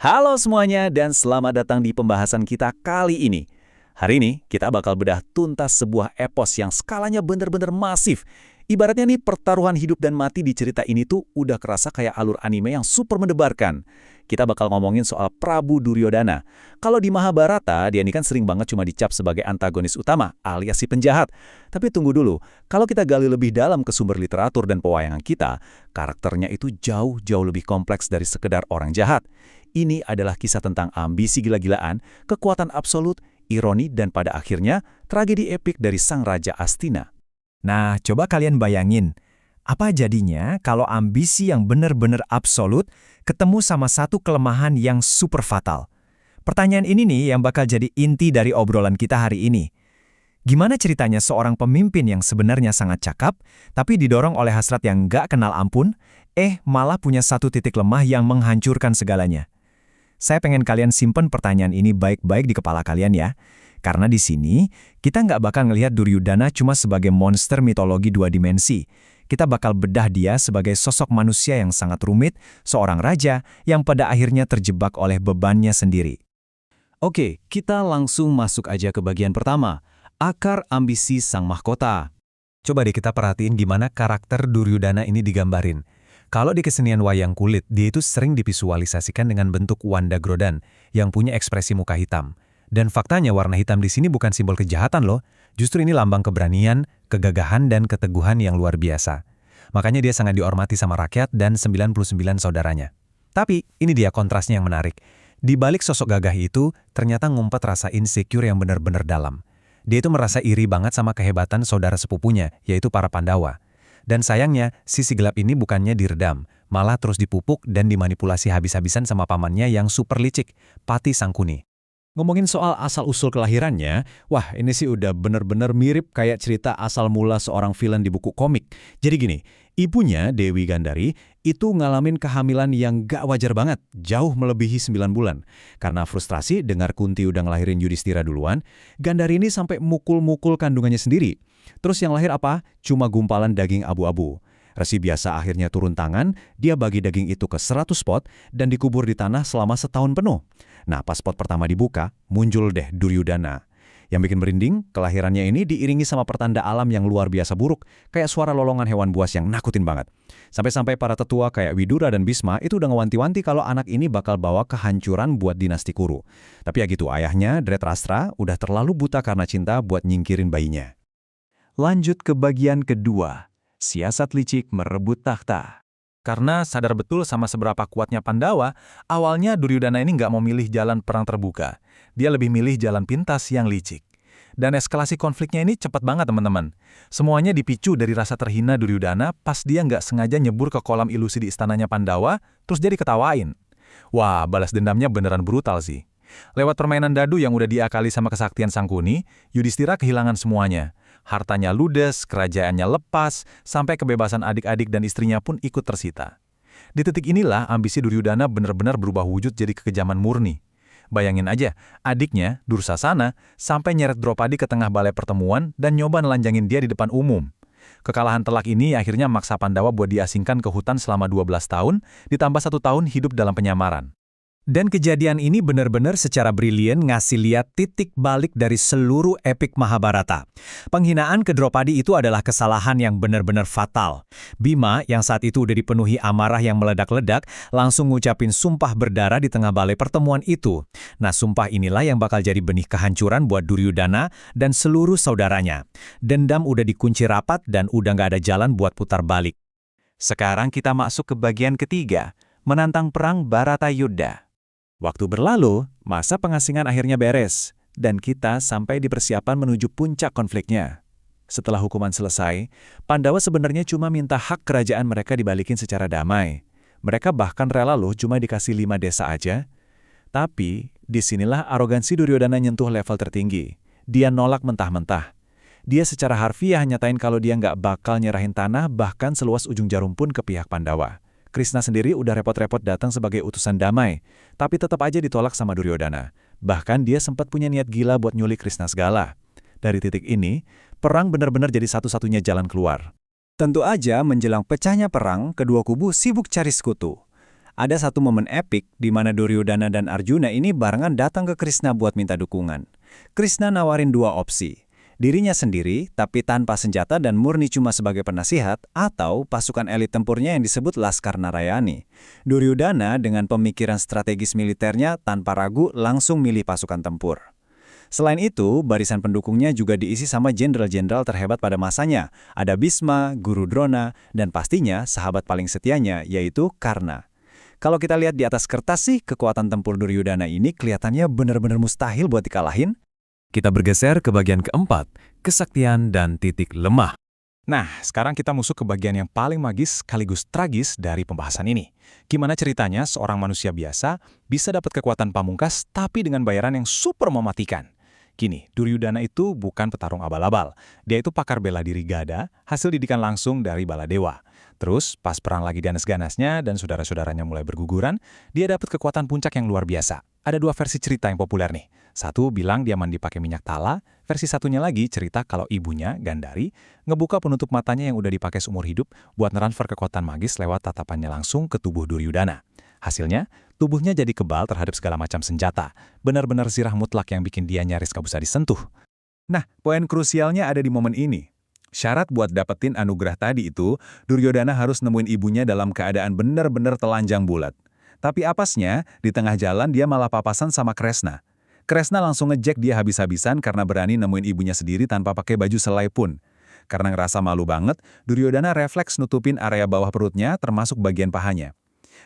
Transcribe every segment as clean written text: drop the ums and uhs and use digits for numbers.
Halo semuanya dan selamat datang di pembahasan kita kali ini. Hari ini kita bakal bedah tuntas sebuah epos yang skalanya bener-bener masif. Ibaratnya nih pertaruhan hidup dan mati di cerita ini tuh udah kerasa kayak alur anime yang super mendebarkan. Kita bakal ngomongin soal Prabu Duryodhana. Kalau di Mahabharata, dia ini kan sering banget cuma dicap sebagai antagonis utama, alias si penjahat. Tapi tunggu dulu, kalau kita gali lebih dalam ke sumber literatur dan pewayangan kita, karakternya itu jauh-jauh lebih kompleks dari sekedar orang jahat. Ini adalah kisah tentang ambisi gila-gilaan, kekuatan absolut, ironi, dan pada akhirnya tragedi epik dari sang Raja Astina. Nah, coba kalian bayangin, apa jadinya kalau ambisi yang benar-benar absolut ketemu sama satu kelemahan yang super fatal? Pertanyaan ini nih yang bakal jadi inti dari obrolan kita hari ini. Gimana ceritanya seorang pemimpin yang sebenarnya sangat cakap, tapi didorong oleh hasrat yang nggak kenal ampun, malah punya satu titik lemah yang menghancurkan segalanya? Saya pengen kalian simpen pertanyaan ini baik-baik di kepala kalian ya. Karena di sini, kita nggak bakal ngelihat Duryodhana cuma sebagai monster mitologi dua dimensi. Kita bakal bedah dia sebagai sosok manusia yang sangat rumit, seorang raja yang pada akhirnya terjebak oleh bebannya sendiri. Oke, kita langsung masuk aja ke bagian pertama, akar ambisi sang mahkota. Coba deh kita perhatiin gimana karakter Duryodhana ini digambarin. Kalau di kesenian wayang kulit, dia itu sering divisualisasikan dengan bentuk Wandagrodhan yang punya ekspresi muka hitam. Dan faktanya warna hitam di sini bukan simbol kejahatan loh, justru ini lambang keberanian, kegagahan, dan keteguhan yang luar biasa. Makanya dia sangat dihormati sama rakyat dan 99 saudaranya. Tapi ini dia kontrasnya yang menarik. Di balik sosok gagah itu, ternyata ngumpet rasa insecure yang benar-benar dalam. Dia itu merasa iri banget sama kehebatan saudara sepupunya, yaitu para Pandawa. Dan sayangnya, sisi gelap ini bukannya diredam, malah terus dipupuk dan dimanipulasi habis-habisan sama pamannya yang super licik, Pati Sangkuni. Ngomongin soal asal-usul kelahirannya, wah ini sih udah bener-bener mirip kayak cerita asal mula seorang villain di buku komik. Jadi gini, ibunya, Dewi Gandari, itu ngalamin kehamilan yang gak wajar banget, jauh melebihi 9 bulan. Karena frustrasi dengar Kunti udah ngelahirin Yudhistira duluan, Gandari ini sampai mukul-mukul kandungannya sendiri. Terus yang lahir apa? Cuma gumpalan daging abu-abu. Resi biasa akhirnya turun tangan, dia bagi daging itu ke 100 pot dan dikubur di tanah selama setahun penuh. Nah, pas pot pertama dibuka, muncul deh Duryodhana. Yang bikin merinding, kelahirannya ini diiringi sama pertanda alam yang luar biasa buruk, kayak suara lolongan hewan buas yang nakutin banget. Sampai-sampai para tetua kayak Widura dan Bisma itu udah ngewanti-wanti kalau anak ini bakal bawa kehancuran buat dinasti Kuru. Tapi ya gitu, ayahnya, Dhritarashtra, udah terlalu buta karena cinta buat nyingkirin bayinya. Lanjut ke bagian kedua, siasat licik merebut takhta. Karena sadar betul sama seberapa kuatnya Pandawa, awalnya Duryodhana ini nggak mau milih jalan perang terbuka. Dia lebih milih jalan pintas yang licik. Dan eskalasi konfliknya ini cepat banget teman-teman. Semuanya dipicu dari rasa terhina Duryodhana pas dia nggak sengaja nyebur ke kolam ilusi di istananya Pandawa, terus jadi ketawain. Wah, balas dendamnya beneran brutal sih. Lewat permainan dadu yang udah diakali sama kesaktian Sangkuni, Yudhistira kehilangan semuanya. Hartanya ludes, kerajaannya lepas, sampai kebebasan adik-adik dan istrinya pun ikut tersita. Di titik inilah ambisi Duryodhana benar-benar berubah wujud jadi kekejaman murni. Bayangin aja, adiknya, Dursasana, sampai nyeret Draupadi ke tengah balai pertemuan dan nyoba nelanjangin dia di depan umum. Kekalahan telak ini akhirnya maksa Pandawa buat diasingkan ke hutan selama 12 tahun, ditambah 1 tahun hidup dalam penyamaran. Dan kejadian ini benar-benar secara brilian ngasih lihat titik balik dari seluruh epik Mahabharata. Penghinaan ke Draupadi itu adalah kesalahan yang benar-benar fatal. Bima yang saat itu udah dipenuhi amarah yang meledak-ledak, langsung ngucapin sumpah berdarah di tengah balai pertemuan itu. Nah, sumpah inilah yang bakal jadi benih kehancuran buat Duryodhana dan seluruh saudaranya. Dendam udah dikunci rapat dan udah nggak ada jalan buat putar balik. Sekarang kita masuk ke bagian ketiga, menantang perang Bharatayuddha. Waktu berlalu, masa pengasingan akhirnya beres, dan kita sampai di persiapan menuju puncak konfliknya. Setelah hukuman selesai, Pandawa sebenarnya cuma minta hak kerajaan mereka dibalikin secara damai. Mereka bahkan rela loh cuma dikasih 5 desa aja. Tapi, disinilah arogansi Duryodhana nyentuh level tertinggi. Dia nolak mentah-mentah. Dia secara harfiah nyatain kalau dia nggak bakal nyerahin tanah bahkan seluas ujung jarum pun ke pihak Pandawa. Krishna sendiri udah repot-repot datang sebagai utusan damai, tapi tetap aja ditolak sama Duryodhana. Bahkan dia sempat punya niat gila buat nyulik Krishna segala. Dari titik ini, perang benar-benar jadi satu-satunya jalan keluar. Tentu aja menjelang pecahnya perang, kedua kubu sibuk cari sekutu. Ada satu momen epik di mana Duryodhana dan Arjuna ini barengan datang ke Krishna buat minta dukungan. Krishna nawarin dua opsi. Dirinya sendiri, tapi tanpa senjata dan murni cuma sebagai penasihat, atau pasukan elit tempurnya yang disebut Laskar Narayani. Duryodhana dengan pemikiran strategis militernya tanpa ragu langsung milih pasukan tempur. Selain itu, barisan pendukungnya juga diisi sama jenderal-jenderal terhebat pada masanya. Ada Bhisma, Guru Drona, dan pastinya sahabat paling setianya, yaitu Karna. Kalau kita lihat di atas kertas sih, kekuatan tempur Duryodhana ini kelihatannya benar-benar mustahil buat dikalahin. Kita bergeser ke bagian keempat, kesaktian dan titik lemah. Nah, sekarang kita masuk ke bagian yang paling magis sekaligus tragis dari pembahasan ini. Gimana ceritanya seorang manusia biasa bisa dapat kekuatan pamungkas tapi dengan bayaran yang super mematikan? Gini, Duryodhana itu bukan petarung abal-abal. Dia itu pakar bela diri gada, hasil didikan langsung dari Baladewa. Terus, pas perang lagi ganas-ganasnya dan saudara-saudaranya mulai berguguran, dia dapat kekuatan puncak yang luar biasa. Ada dua versi cerita yang populer nih. Satu bilang dia mandi pakai minyak tala, versi satunya lagi cerita kalau ibunya, Gandari, ngebuka penutup matanya yang udah dipakai seumur hidup buat transfer kekuatan magis lewat tatapannya langsung ke tubuh Duryodhana. Hasilnya, tubuhnya jadi kebal terhadap segala macam senjata. Benar-benar zirah mutlak yang bikin dia nyaris gak bisa disentuh. Nah, poin krusialnya ada di momen ini. Syarat buat dapetin anugerah tadi itu, Duryodhana harus nemuin ibunya dalam keadaan benar-benar telanjang bulat. Tapi apasnya, di tengah jalan dia malah papasan sama Kresna. Kresna langsung ngejek dia habis-habisan karena berani nemuin ibunya sendiri tanpa pakai baju selai pun. Karena ngerasa malu banget, Duryodhana refleks nutupin area bawah perutnya termasuk bagian pahanya.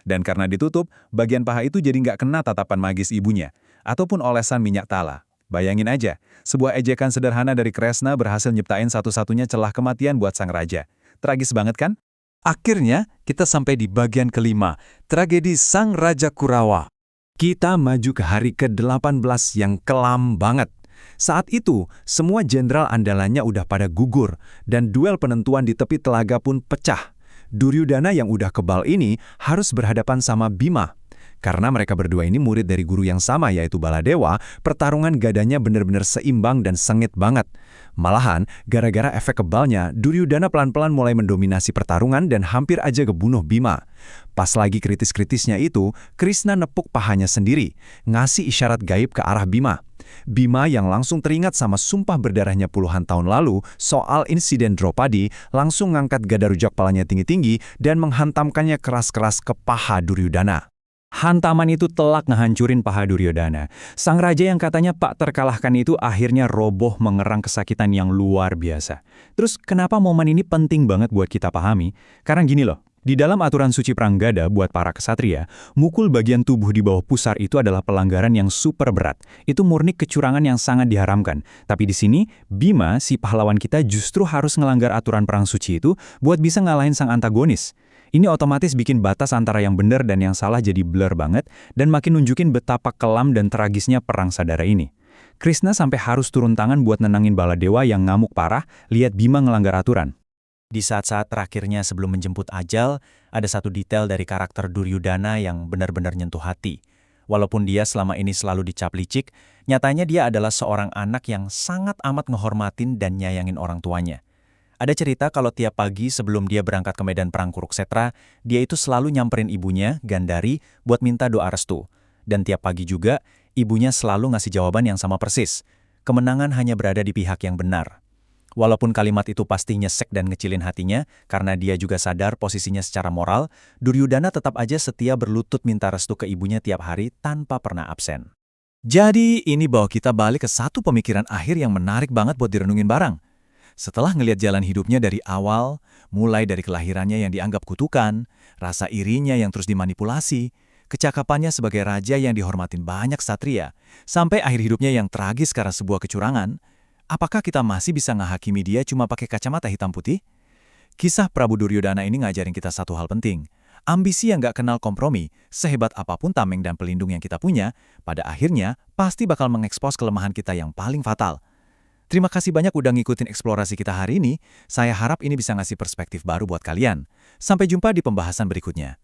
Dan karena ditutup, bagian paha itu jadi nggak kena tatapan magis ibunya, ataupun olesan minyak tala. Bayangin aja, sebuah ejekan sederhana dari Kresna berhasil nyiptain satu-satunya celah kematian buat sang raja. Tragis banget kan? Akhirnya, kita sampai di bagian kelima, tragedi Sang Raja Kurawa. Kita maju ke hari ke-18 yang kelam banget. Saat itu, semua jenderal andalannya udah pada gugur, dan duel penentuan di tepi telaga pun pecah. Duryodhana yang udah kebal ini harus berhadapan sama Bima. Karena mereka berdua ini murid dari guru yang sama yaitu Baladewa, pertarungan gadanya benar-benar seimbang dan sengit banget. Malahan, gara-gara efek kebalnya, Duryodhana pelan-pelan mulai mendominasi pertarungan dan hampir aja kebunuh Bima. Pas lagi kritis-kritisnya itu, Krishna nepuk pahanya sendiri, ngasih isyarat gaib ke arah Bima. Bima yang langsung teringat sama sumpah berdarahnya puluhan tahun lalu soal insiden Draupadi, langsung ngangkat gada rujak palanya tinggi-tinggi dan menghantamkannya keras-keras ke paha Duryodhana. Hantaman itu telak ngehancurin paha Duryodhana. Sang raja yang katanya tak terkalahkan itu akhirnya roboh mengerang kesakitan yang luar biasa. Terus kenapa momen ini penting banget buat kita pahami? Karena gini loh, di dalam aturan suci perang gada buat para kesatria, mukul bagian tubuh di bawah pusar itu adalah pelanggaran yang super berat. Itu murni kecurangan yang sangat diharamkan. Tapi di sini, Bima, si pahlawan kita justru harus ngelanggar aturan perang suci itu buat bisa ngalahin sang antagonis. Ini otomatis bikin batas antara yang benar dan yang salah jadi blur banget dan makin nunjukin betapa kelam dan tragisnya perang saudara ini. Krishna sampai harus turun tangan buat nenangin Baladewa yang ngamuk parah lihat Bima ngelanggar aturan. Di saat-saat terakhirnya sebelum menjemput ajal, ada satu detail dari karakter Duryodhana yang benar-benar nyentuh hati. Walaupun dia selama ini selalu dicap licik, nyatanya dia adalah seorang anak yang sangat amat ngehormatin dan nyayangin orang tuanya. Ada cerita kalau tiap pagi sebelum dia berangkat ke medan perang Kuruksetra, dia itu selalu nyamperin ibunya, Gandari, buat minta doa restu. Dan tiap pagi juga, ibunya selalu ngasih jawaban yang sama persis. Kemenangan hanya berada di pihak yang benar. Walaupun kalimat itu pasti nyesek dan ngecilin hatinya, karena dia juga sadar posisinya secara moral, Duryodhana tetap aja setia berlutut minta restu ke ibunya tiap hari tanpa pernah absen. Jadi, ini bawa kita balik ke satu pemikiran akhir yang menarik banget buat direnungin bareng. Setelah ngelihat jalan hidupnya dari awal, mulai dari kelahirannya yang dianggap kutukan, rasa irinya yang terus dimanipulasi, kecakapannya sebagai raja yang dihormatin banyak satria, sampai akhir hidupnya yang tragis karena sebuah kecurangan, apakah kita masih bisa ngehakimi dia cuma pakai kacamata hitam putih? Kisah Prabu Duryodhana ini ngajarin kita satu hal penting. Ambisi yang gak kenal kompromi, sehebat apapun tameng dan pelindung yang kita punya, pada akhirnya pasti bakal mengekspos kelemahan kita yang paling fatal. Terima kasih banyak udah ngikutin eksplorasi kita hari ini. Saya harap ini bisa ngasih perspektif baru buat kalian. Sampai jumpa di pembahasan berikutnya.